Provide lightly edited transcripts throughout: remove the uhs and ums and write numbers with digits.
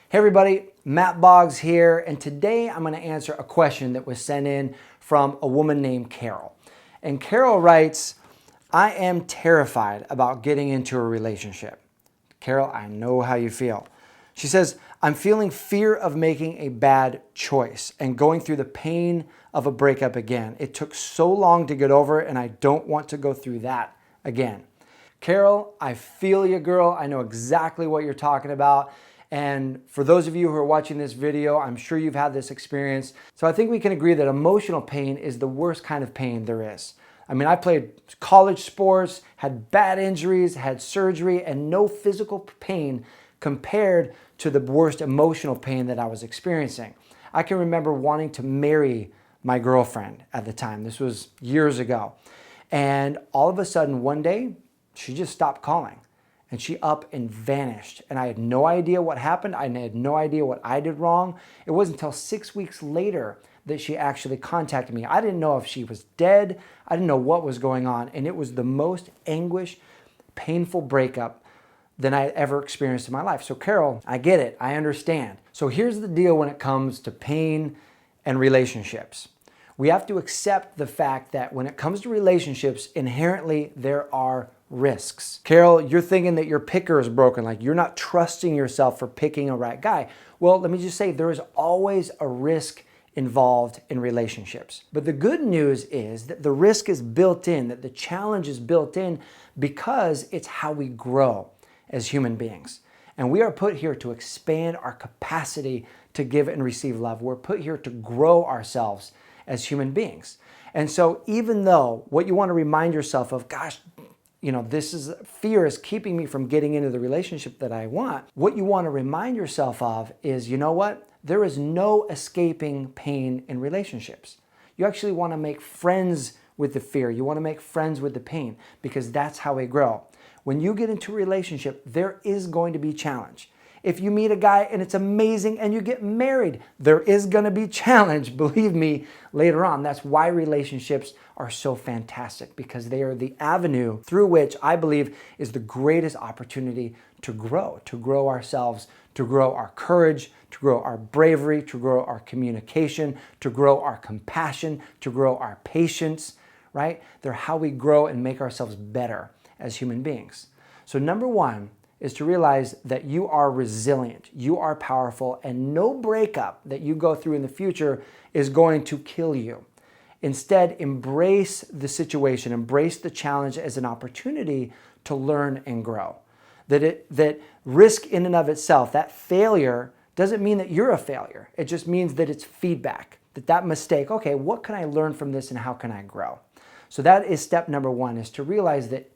Hey everybody, Matt Boggs here, and today I'm going to answer a question that was sent in from a woman named Carol. And Carol writes, I am terrified about getting into a relationship. Carol, I know how you feel. She says, I'm feeling fear of making a bad choice and going through the pain of a breakup again. It took so long to get over it, and I don't want to go through that again. Carol, I feel you, girl. I know exactly what you're talking about. And for those of you who are watching this video, I'm sure you've had this experience. So I think we can agree that emotional pain is the worst kind of pain there is. I mean, I played college sports, had bad injuries, had surgery, and no physical pain compared to the worst emotional pain that I was experiencing. I can remember wanting to marry my girlfriend at the time. This was years ago. And all of a sudden, one day, she just stopped calling. And she up and vanished. And I had no idea what happened. I had no idea what I did wrong. It wasn't until 6 weeks later that she actually contacted me. I didn't know if she was dead. I didn't know what was going on. And it was the most anguish, painful breakup than I had ever experienced in my life. So Carol, I get it. I understand. So here's the deal when it comes to pain and relationships. We have to accept the fact that when it comes to relationships, inherently there are risks. Carol, you're thinking that your picker is broken, like you're not trusting yourself for picking a right guy. Well, let me just say there is always a risk involved in relationships. But the good news is that the risk is built in, that the challenge is built in because it's how we grow as human beings. And we are put here to expand our capacity to give and receive love. We're put here to grow ourselves as human beings. And so even though what you want to remind yourself of, gosh, fear is keeping me from getting into the relationship that I want. What you want to remind yourself of is, you know what? There is no escaping pain in relationships. You actually want to make friends with the fear. You want to make friends with the pain because that's how we grow. When you get into a relationship, there is going to be challenge. If you meet a guy and it's amazing and you get married, there is going to be challenge, believe me, later on. That's why relationships are so fantastic, because they are the avenue through which I believe is the greatest opportunity to grow ourselves, to grow our courage, to grow our bravery, to grow our communication, to grow our compassion, to grow our patience, right? They're how we grow and make ourselves better as human beings. So number one is to realize that you are resilient, you are powerful, and no breakup that you go through in the future is going to kill you. Instead, embrace the situation, embrace the challenge as an opportunity to learn and grow. That risk in and of itself, that failure, doesn't mean that you're a failure. It just means that it's feedback, that mistake, okay, what can I learn from this and how can I grow? So that is step number one, is to realize that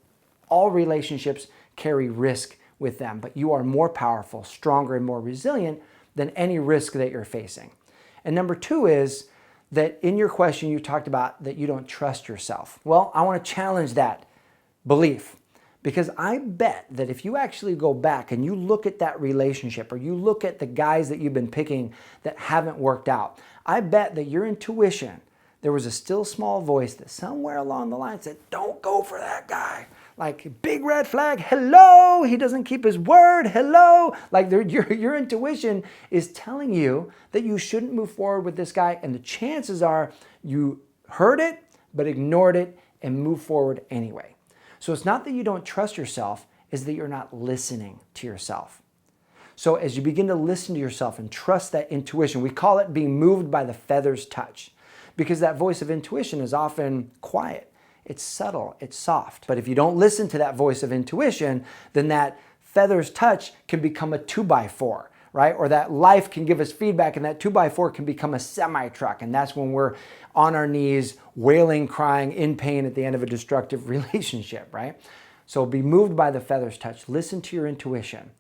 all relationships carry risk with them, but you are more powerful, stronger, and more resilient than any risk that you're facing. And number two is that in your question, you talked about that you don't trust yourself. Well, I want to challenge that belief, because I bet that if you actually go back and you look at that relationship, or you look at the guys that you've been picking that haven't worked out, I bet that your intuition, there was a still small voice that somewhere along the line said, don't go for that guy. Like, big red flag, hello, he doesn't keep his word, hello. Like your intuition is telling you that you shouldn't move forward with this guy, and the chances are you heard it, but ignored it and moved forward anyway. So it's not that you don't trust yourself, it's that you're not listening to yourself. So as you begin to listen to yourself and trust that intuition, we call it being moved by the feather's touch, because that voice of intuition is often quiet. It's subtle, it's soft. But if you don't listen to that voice of intuition, then that feather's touch can become a 2x4, right? Or that life can give us feedback, and that 2x4 can become a semi-truck. And that's when we're on our knees, wailing, crying, in pain at the end of a destructive relationship, right? So be moved by the feather's touch. Listen to your intuition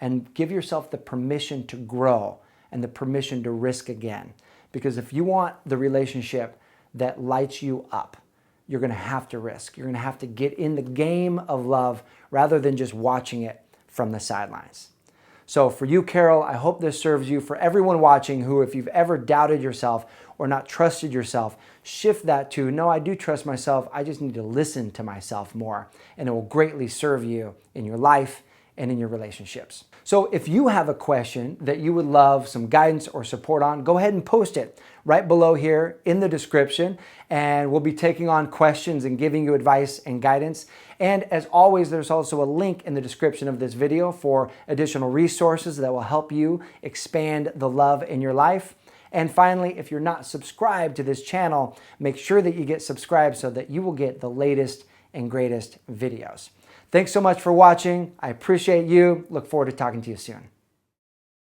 and give yourself the permission to grow and the permission to risk again. Because if you want the relationship that lights you up, you're going to have to risk. You're going to have to get in the game of love rather than just watching it from the sidelines. So for you, Carol, I hope this serves you. For everyone watching who, if you've ever doubted yourself or not trusted yourself, shift that to, no, I do trust myself. I just need to listen to myself more. And it will greatly serve you in your life and in your relationships. So if you have a question that you would love some guidance or support on, go ahead and post it right below here in the description, and we'll be taking on questions and giving you advice and guidance. And as always, there's also a link in the description of this video for additional resources that will help you expand the love in your life. And finally, if you're not subscribed to this channel, make sure that you get subscribed so that you will get the latest and greatest videos. Thanks so much for watching. I appreciate you. Look forward to talking to you soon.